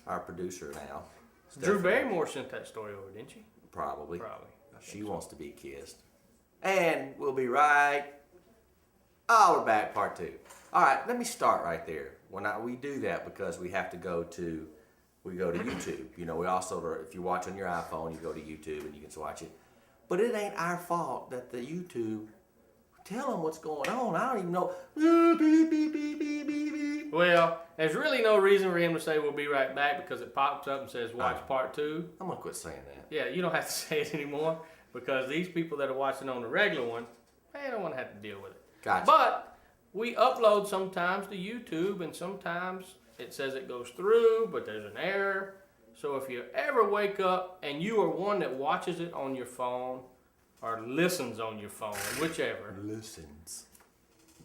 our producer now. Drew Stephanie. Barrymore sent that story over, didn't she? Probably. Probably. She wants to be kissed. And we'll be right. Oh, we're back, part 2. All right, let me start right there. We do that because we have to go to YouTube. You know, we also, if you watch on your iPhone, you go to YouTube and you can watch it. But it ain't our fault that the YouTube tell them what's going on. I don't even know. Beep, beep, beep, beep, beep, beep. Well, there's really no reason for him to say we'll be right back because it pops up and says watch part 2. I'm gonna quit saying that. Yeah, you don't have to say it anymore because these people that are watching on the regular one, they don't want to have to deal with it. Gotcha. But we upload sometimes to YouTube and sometimes it says it goes through, but there's an error. So if you ever wake up and you are one that watches it on your phone or listens on your phone, whichever, Listens.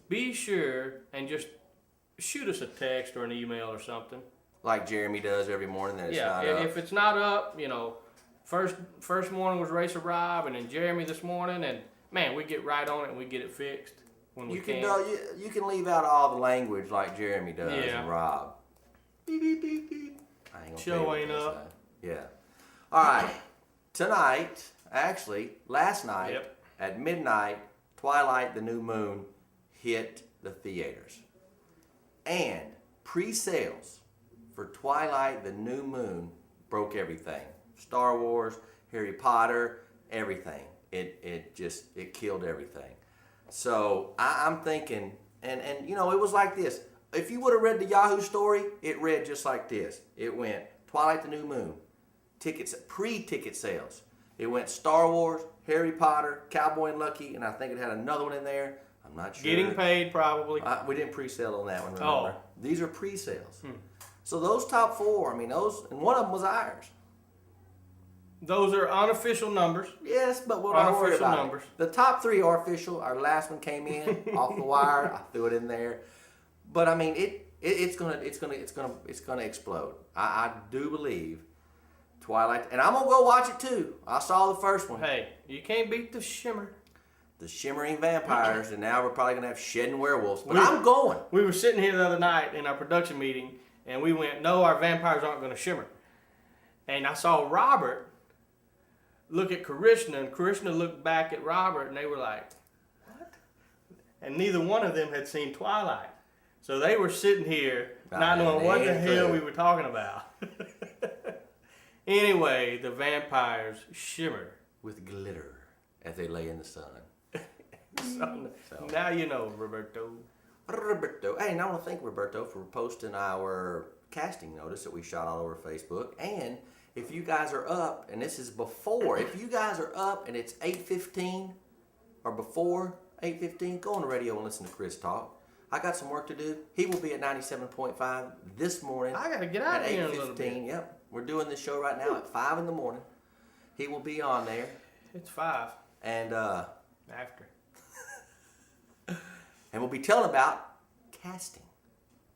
be sure and just shoot us a text or an email or something. Like Jeremy does every morning that it's Yeah, not up. if it's not up, you know, first morning was Racer Rob and then Jeremy this morning, and man, we get right on it and we get it fixed when we can. You can leave out all the language like Jeremy does Yeah. and Rob. Beep, beep, beep, beep. I ain't gonna Show tell you what ain't they up. say. Yeah. All right. Tonight, actually, last night Yep. at midnight, Twilight the New Moon hit the theaters. And pre-sales for Twilight the New Moon broke everything. Star Wars, Harry Potter, everything. It killed everything. So I'm thinking, and you know, it was like this. If you would have read the Yahoo story, it read just like this. It went Twilight the New Moon, tickets, pre-ticket sales. It went Star Wars, Harry Potter, Cowboy and Lucky, and I think it had another one in there. I'm not sure. Getting paid probably. We didn't pre-sale on that one, remember? Oh. These are pre-sales. So those top 4, I mean, and one of them was ours. Those are unofficial numbers. Yes, but we'll not worry Unofficial about numbers. it. The top 3 are official. Our last one came in off the wire. I threw it in there. But I mean, it's gonna explode. I do believe Twilight, and I'm gonna go watch it too. I saw the first one. Hey, you can't beat the shimmer. The shimmering vampires, and now we're probably gonna have shedding werewolves. But I'm going. We were sitting here the other night in our production meeting, and we went, no, our vampires aren't going to shimmer. And I saw Robert look at Karishna, and Karishna looked back at Robert, and they were like, what? And neither one of them had seen Twilight. So they were sitting here not knowing what the hell we were talking about. Anyway, the vampires shimmer. With glitter as they lay in the sun. So now you know, Roberto. Roberto. Hey, and I want to thank Roberto for posting our casting notice that we shot all over Facebook. And if you guys are up, and this is before, if you guys are up and it's 8:15 or before 8:15, go on the radio and listen to Chris talk. I got some work to do. He will be at 97.5 this morning. I got to get out at of here in a little bit. 8:15. Yep. We're doing this show right now at 5 in the morning. He will be on there. It's 5 And after. and we'll be telling about casting.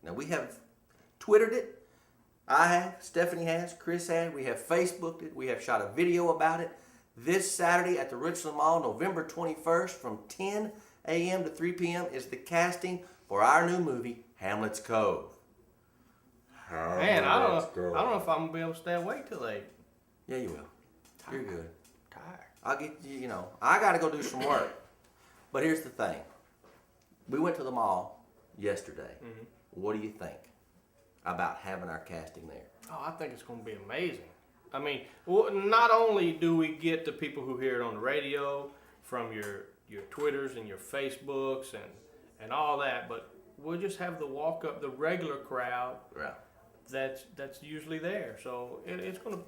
Now we have Twittered it. I have, Stephanie has, Chris has. We have Facebooked it. We have shot a video about it. This Saturday at the Richland Mall, November 21st from 10 a.m. to 3 p.m. is the casting for our new movie, Hamlet's Cove. Man, I don't know if I'm going to be able to stay awake till 8. Yeah, you will. You're good. Tired. I'll get you, I got to go do some work. But here's the thing. We went to the mall yesterday. Mm-hmm. What do you think about having our casting there? Oh, I think it's going to be amazing. I mean, not only do we get the people who hear it on the radio from your Twitters and your Facebooks and all that, but we'll just have the regular crowd Yeah. that's usually there. So it's going to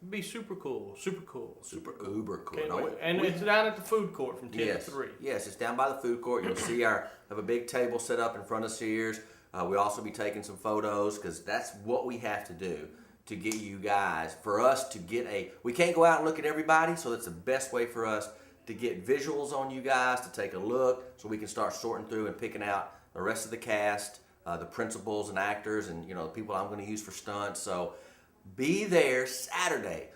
be super cool. Super cool. Super uber cool. Can't No, wait. And it's down at the food court from 10 to 3. Yes, it's down by the food court. You'll see have a big table set up in front of Sears. We'll also be taking some photos because that's what we have to do to get you guys, for us to get we can't go out and look at everybody, so that's the best way for us to get visuals on you guys, to take a look so we can start sorting through and picking out the rest of the cast, the principals and actors and, the people I'm going to use for stunts. So be there Saturday,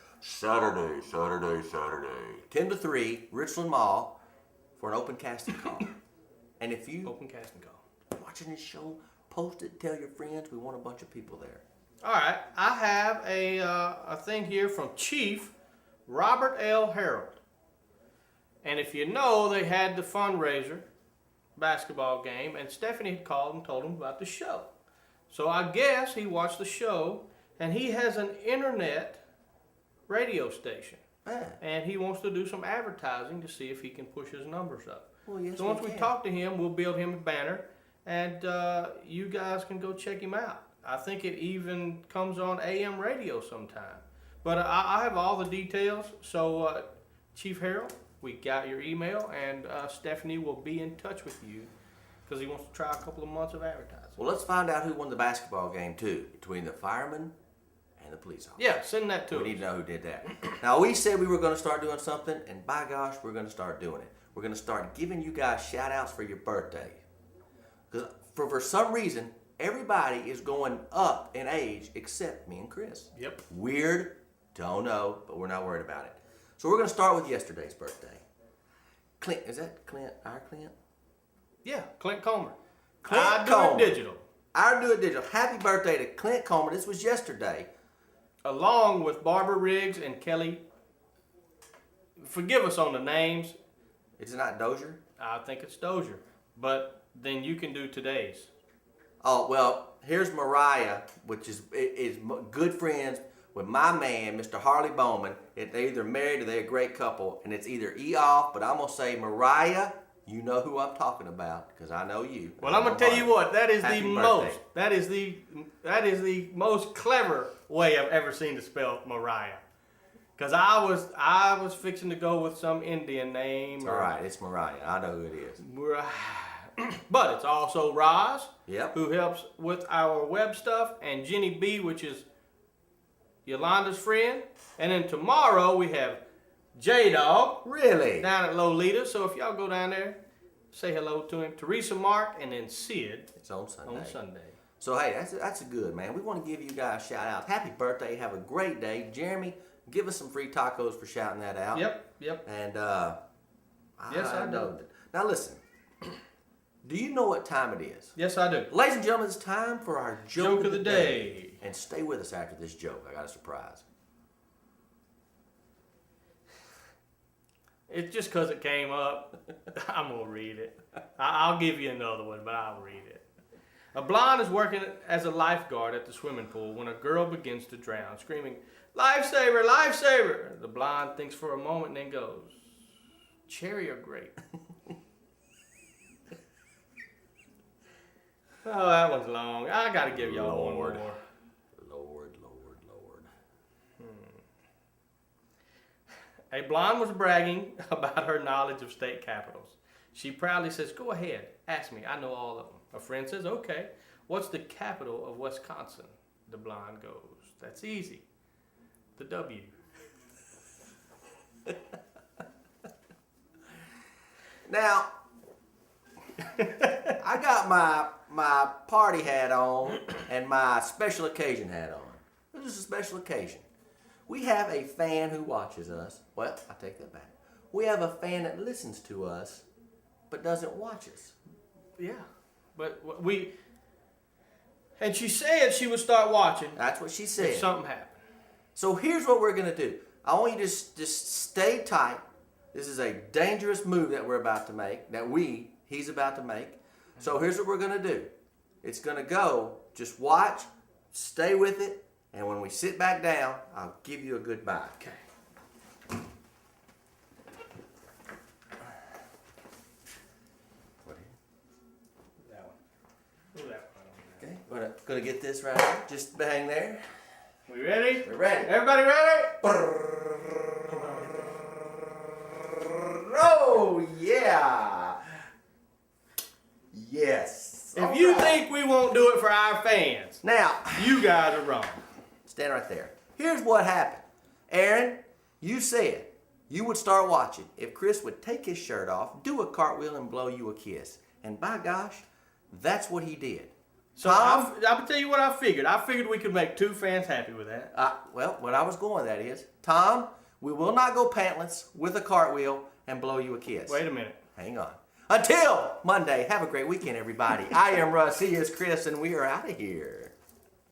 10 to 3, Richland Mall for an open casting call. And if you Open casting call. watching this show, post it, tell your friends. We want a bunch of people there. All right, I have a thing here from Chief Robert L. Harold. And if you know, they had the fundraiser basketball game, and Stephanie had called and told him about the show. So I guess he watched the show, and he has an internet radio station. Ah, And he wants to do some advertising to see if he can push his numbers up. well, yes, So once we can. talk to him, we'll build him a banner, and you guys can go check him out. I think it even comes on AM radio sometime. But I have all the details. So Chief Harold, we got your email, and Stephanie will be in touch with you because he wants to try a couple of months of advertising. Well, let's find out who won the basketball game too, between the firemen and the police officer. Yeah, send that to We us. need to know who did that. Now, we said we were going to start doing something, and by gosh, we're going to start doing it. We're going to start giving you guys shout outs for your birthday. Because for some reason, everybody is going up in age except me and Chris. Yep. Weird, don't know, but we're not worried about it. So we're going to start with yesterday's birthday. Clint, is that Clint, our Clint? Yeah, Clint Comer. Clint I do Comer. it digital. Our Do It Digital. Happy birthday to Clint Comer. This was yesterday. Along with Barbara Riggs and Kelly. Forgive us on the names. It's not Dozier? I think it's Dozier. But then you can do today's. Oh, well, here's Mariah, which is good friends with my man, Mr. Harley Bowman. They're either married or they're a great couple, and it's either off, but I'm going to say, Mariah, you know who I'm talking about, because I know you. Well, I'm gonna tell you what. That is Happy the birthday. that is the most clever way I've ever seen to spell Mariah. Cause I was fixing to go with some Indian name. It's all right, it's Mariah. I know who it is. But it's also Roz, Yep. who helps with our web stuff, and Jenny B, which is Yolanda's friend. And then tomorrow we have J-Dog Really? down at Lolita. So if y'all go down there, say hello to him. Teresa Mark, and then Sid It's on Sunday. on Sunday. So, hey, that's a good, man. We want to give you guys shout outs. Happy birthday. Have a great day. Jeremy, give us some free tacos for shouting that out. Yep. And Yes, I do. know. Now, listen. Do you know what time it is? Yes, I do. Ladies and gentlemen, it's time for our Joke of the day. And stay with us after this joke. I got a surprise. It's just because it came up. I'm going to read it. I'll give you another one, but I'll read it. A blonde is working as a lifeguard at the swimming pool when a girl begins to drown, screaming, "Lifesaver, lifesaver!" The blonde thinks for a moment and then goes, "Cherry or grape?" Oh, that one's long. I got to give y'all one more. Lord. A blonde was bragging about her knowledge of state capitals. She proudly says, "Go ahead, ask me. I know all of them." A friend says, "Okay, what's the capital of Wisconsin?" The blonde goes, "That's easy. The W." Now, I got my party hat on and my special occasion hat on. This is a special occasion. We have a fan who watches us. Well, I take that back. We have a fan that listens to us, but doesn't watch us. Yeah, but and she said she would start watching That's what she if said. something happened. So here's what we're gonna do. I want you to just stay tight. This is a dangerous move that we're about to make. He's about to make. So here's what we're gonna do. It's gonna go. Just watch, stay with it, and when we sit back down, I'll give you a goodbye. Okay. What here? That one. Ooh, that one. Okay. Gonna get this right here. Just bang there. We ready? We're ready. Everybody ready? Oh yeah. Yes. If All you right. think we won't do it for our fans, Now, you guys are wrong. stand right there. Here's what happened. Aaron, you said you would start watching if Chris would take his shirt off, do a cartwheel, and blow you a kiss. And by gosh, that's what he did. So Tom? I'll tell you what I figured. I figured we could make two fans happy with that. Well, what I was going that is, Tom, we will not go pantless with a cartwheel and blow you a kiss. Wait a minute. Hang on. Until Monday, have a great weekend, everybody. I am Russ, he is Chris, and we are out of here.